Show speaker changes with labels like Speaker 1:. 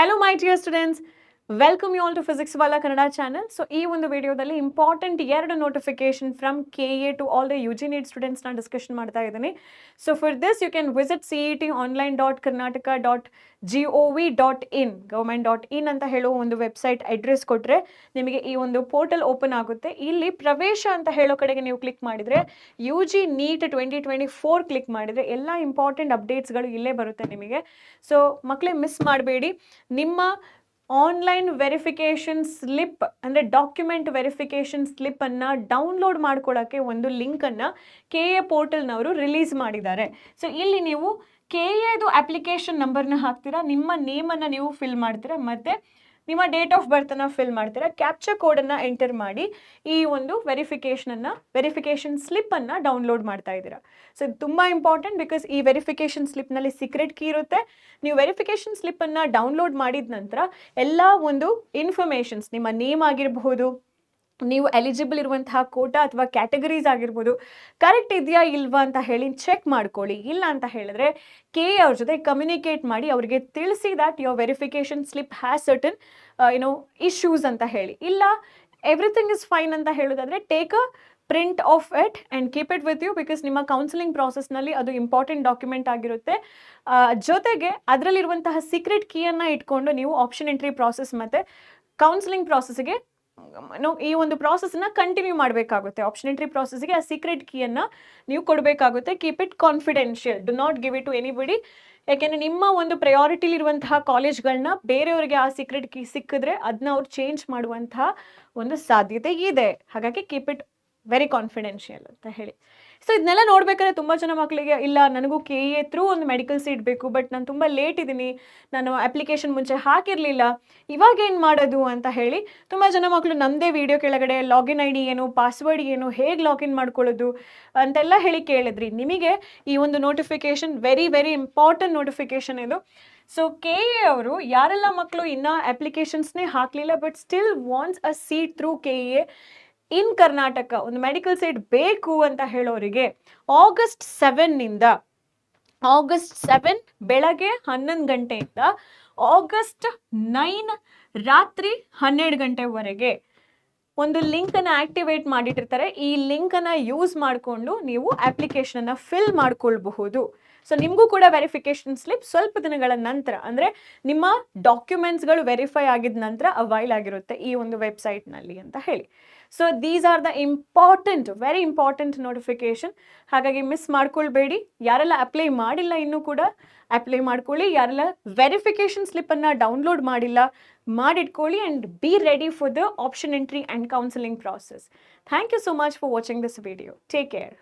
Speaker 1: Hello my dear students, welcome you all to Physics Wala Kannada channel. So ಈ ಒಂದು ವಿಡಿಯೋದಲ್ಲಿ important ಎರಡು notification from KA to all the UG NEET students ನ discussion ಮಾಡ್ತಾ ಇದ್ದೀನಿ. So for this you can visit cetonline.karnataka.gov.in government.in ಅಂತ ಹೇಳೋ ಒಂದು ವೆಬ್ಸೈಟ್ ಅಡ್ರೆಸ್ ಕೊಟ್ಟರೆ ನಿಮಗೆ ಈ ಒಂದು ಪೋರ್ಟಲ್ ಓಪನ್ ಆಗುತ್ತೆ. ಇಲ್ಲಿ ಪ್ರವೇಶ ಅಂತ ಹೇಳೋ ಕಡೆಗೆ ನೀವು ಕ್ಲಿಕ್ ಮಾಡಿದರೆ UG NEET 2024 ಕ್ಲಿಕ್ ಮಾಡಿದರೆ ಎಲ್ಲ ಇಂಪಾರ್ಟೆಂಟ್ ಅಪ್ಡೇಟ್ಸ್ಗಳು ಇಲ್ಲೇ ಬರುತ್ತೆ ನಿಮಗೆ. ಸೊ ಮಕ್ಕಳೇ ಮಿಸ್ ಮಾಡಬೇಡಿ. ನಿಮ್ಮ ಆನ್ಲೈನ್ ವೆರಿಫಿಕೇಷನ್ ಸ್ಲಿಪ್ ಅಂದರೆ ಡಾಕ್ಯುಮೆಂಟ್ ವೆರಿಫಿಕೇಷನ್ ಸ್ಲಿಪ್ಪನ್ನು ಡೌನ್ಲೋಡ್ ಮಾಡ್ಕೊಳ್ಳೋಕ್ಕೆ ಒಂದು ಲಿಂಕನ್ನು KA ಪೋರ್ಟಲ್ನವರು ರಿಲೀಸ್ ಮಾಡಿದ್ದಾರೆ. ಸೊ ಇಲ್ಲಿ ನೀವು KAದು ಅಪ್ಲಿಕೇಶನ್ ನಂಬರ್ನ ಹಾಕ್ತೀರಾ, ನಿಮ್ಮ ನೇಮನ್ನು ನೀವು ಫಿಲ್ ಮಾಡ್ತೀರಾ ಮತ್ತು ನಿಮ್ಮ ಡೇಟ್ ಆಫ್ ಬರ್ತನ್ನು ಫಿಲ್ ಮಾಡ್ತೀರಾ, ಕ್ಯಾಪ್ಚರ್ ಕೋಡನ್ನು ಎಂಟರ್ ಮಾಡಿ ಈ ಒಂದು ವೆರಿಫಿಕೇಷನ್ ಸ್ಲಿಪ್ಪನ್ನು ಡೌನ್ಲೋಡ್ ಮಾಡ್ತಾ ಇದ್ದೀರಾ. ಸೊ ಇದು ತುಂಬ ಇಂಪಾರ್ಟೆಂಟ್ ಬಿಕಾಸ್ ಈ ವೆರಿಫಿಕೇಷನ್ ಸ್ಲಿಪ್ನಲ್ಲಿ ಸೀಕ್ರೆಟ್ ಕೀ ಇರುತ್ತೆ. ನೀವು ವೆರಿಫಿಕೇಷನ್ ಸ್ಲಿಪ್ಪನ್ನು ಡೌನ್ಲೋಡ್ ಮಾಡಿದ ನಂತರ ಎಲ್ಲ ಒಂದು ಇನ್ಫಾರ್ಮೇಷನ್ಸ್, ನಿಮ್ಮ ನೇಮ್ ಆಗಿರಬಹುದು, ನೀವು ಎಲಿಜಿಬಲ್ ಇರುವಂತಹ ಕೋಟಾ ಅಥವಾ ಕ್ಯಾಟಗರೀಸ್ ಆಗಿರ್ಬೋದು, ಕರೆಕ್ಟ್ ಇದೆಯಾ ಇಲ್ವಾ ಅಂತ ಹೇಳಿ ಚೆಕ್ ಮಾಡ್ಕೊಳ್ಳಿ. ಇಲ್ಲ ಅಂತ ಹೇಳಿದ್ರೆ ಅವ್ರ ಜೊತೆ ಕಮ್ಯುನಿಕೇಟ್ ಮಾಡಿ ಅವರಿಗೆ ತಿಳಿಸಿ that your verification slip has certain issues ಅಂತ ಹೇಳಿ. ಇಲ್ಲ ಎವ್ರಿಥಿಂಗ್ ಇಸ್ ಫೈನ್ ಅಂತ ಹೇಳೋದಾದರೆ take a print of it and keep it with you because ನಿಮ್ಮ ಕೌನ್ಸಿಲಿಂಗ್ ಪ್ರಾಸೆಸ್ನಲ್ಲಿ ಅದು ಇಂಪಾರ್ಟೆಂಟ್ ಡಾಕ್ಯುಮೆಂಟ್ ಆಗಿರುತ್ತೆ. ಜೊತೆಗೆ ಅದರಲ್ಲಿರುವಂತಹ ಸೀಕ್ರೆಟ್ ಕೀಯನ್ನು ಇಟ್ಕೊಂಡು ನೀವು ಆಪ್ಷನ್ ಎಂಟ್ರಿ ಪ್ರಾಸೆಸ್ ಮತ್ತು ಕೌನ್ಸಿಲಿಂಗ್ ಪ್ರಾಸೆಸ್ಗೆ ಈ ಒಂದು ಪ್ರಾಸೆಸ್ನ ಕಂಟಿನ್ಯೂ ಮಾಡಬೇಕಾಗುತ್ತೆ. ಆಪ್ಷನ್ ಎಂಟ್ರಿ ಪ್ರಾಸೆಸ್ಗೆ ಆ ಸೀಕ್ರೆಟ್ ಕೀಯನ್ನು ನೀವು ಕೊಡಬೇಕಾಗುತ್ತೆ. Keep it confidential, do not give it to anybody. ಯಾಕೆಂದರೆ ನಿಮ್ಮ ಒಂದು ಪ್ರಯಾರಿಟಿಲಿರುವಂತಹ ಕಾಲೇಜ್ಗಳನ್ನ ಬೇರೆಯವರಿಗೆ ಆ ಸೀಕ್ರೆಟ್ ಕೀ ಸಿಕ್ಕಿದ್ರೆ ಅದನ್ನ ಅವ್ರು ಚೇಂಜ್ ಮಾಡುವಂತಹ ಒಂದು ಸಾಧ್ಯತೆ ಇದೆ. ಹಾಗಾಗಿ ಕೀಪ್ ಇಟ್ ವೆರಿ ಕಾನ್ಫಿಡೆನ್ಷಿಯಲ್ ಅಂತ ಹೇಳಿ. ಸೊ ಇದನ್ನೆಲ್ಲ ನೋಡ್ಬೇಕಾದ್ರೆ ತುಂಬ ಜನ ಮಕ್ಕಳಿಗೆ ಇಲ್ಲ ನನಗೂ KA ಥ್ರೂ ಒಂದು ಮೆಡಿಕಲ್ ಸೀಟ್ ಬೇಕು, ಬಟ್ ನಾನು ತುಂಬ ಲೇಟ್ ಇದ್ದೀನಿ, ನಾನು ಅಪ್ಲಿಕೇಶನ್ ಮುಂಚೆ ಹಾಕಿರಲಿಲ್ಲ, ಇವಾಗ ಏನು ಮಾಡೋದು ಅಂತ ಹೇಳಿ ತುಂಬ ಜನ ಮಕ್ಕಳು ನಮ್ಮದೇ ವಿಡಿಯೋ ಕೆಳಗಡೆ ಲಾಗಿನ್ ID ಏನು, ಪಾಸ್ವರ್ಡ್ ಏನು, ಹೇಗೆ ಲಾಗಿನ್ ಮಾಡ್ಕೊಳ್ಳೋದು ಅಂತೆಲ್ಲ ಹೇಳಿ ಕೇಳಿದ್ರಿ. ನಿಮಗೆ ಈ ಒಂದು notification very very important notification ಇದು. ಸೊ KA ಅವರು ಯಾರೆಲ್ಲ ಮಕ್ಕಳು ಇನ್ನೂ ಅಪ್ಲಿಕೇಶನ್ಸ್ನೇ ಹಾಕಲಿಲ್ಲ but still wants a seat through KA ಇನ್ ಕರ್ನಾಟಕ, ಒಂದು ಮೆಡಿಕಲ್ ಸೀಟ್ ಬೇಕು ಅಂತ ಹೇಳೋರಿಗೆ August 7 ಬೆಳಗ್ಗೆ 11 ಗಂಟೆಯಿಂದ August 9 ರಾತ್ರಿ 12 ಗಂಟೆವರೆಗೆ ಒಂದು ಲಿಂಕನ್ನು ಆಕ್ಟಿವೇಟ್ ಮಾಡಿಟ್ಟಿರ್ತಾರೆ. ಈ ಲಿಂಕನ್ನು ಯೂಸ್ ಮಾಡಿಕೊಂಡು ನೀವು ಅಪ್ಲಿಕೇಶನನ್ನು ಫಿಲ್ ಮಾಡ್ಕೊಳ್ಬಹುದು. ಸೊ ನಿಮಗೂ ಕೂಡ ವೆರಿಫಿಕೇಷನ್ ಸ್ಲಿಪ್ ಸ್ವಲ್ಪ ದಿನಗಳ ನಂತರ ಅಂದರೆ ನಿಮ್ಮ ಡಾಕ್ಯುಮೆಂಟ್ಸ್ಗಳು ವೆರಿಫೈ ಆಗಿದ ನಂತರ ಅವೈಲ್ ಆಗಿರುತ್ತೆ ಈ ಒಂದು ವೆಬ್ಸೈಟ್ನಲ್ಲಿ ಅಂತ ಹೇಳಿ. So these are the important, very important notification. ಹಾಗಾಗಿ ಮಿಸ್ ಮಾಡ್ಕೊಳ್ಬೇಡಿ. ಯಾರೆಲ್ಲ ಅಪ್ಲೈ ಮಾಡಿಲ್ಲ ಇನ್ನೂ ಕೂಡ ಅಪ್ಲೈ ಮಾಡ್ಕೊಳ್ಳಿ. ಯಾರೆಲ್ಲ ವೆರಿಫಿಕೇಷನ್ ಸ್ಲಿಪ್ಪನ್ನು ಡೌನ್ಲೋಡ್ ಮಾಡಿಲ್ಲ ಮಾಡಿಟ್ಕೊಳ್ಳಿ and be ready for the option entry and counselling process. Thank you so much for watching this video. Take care.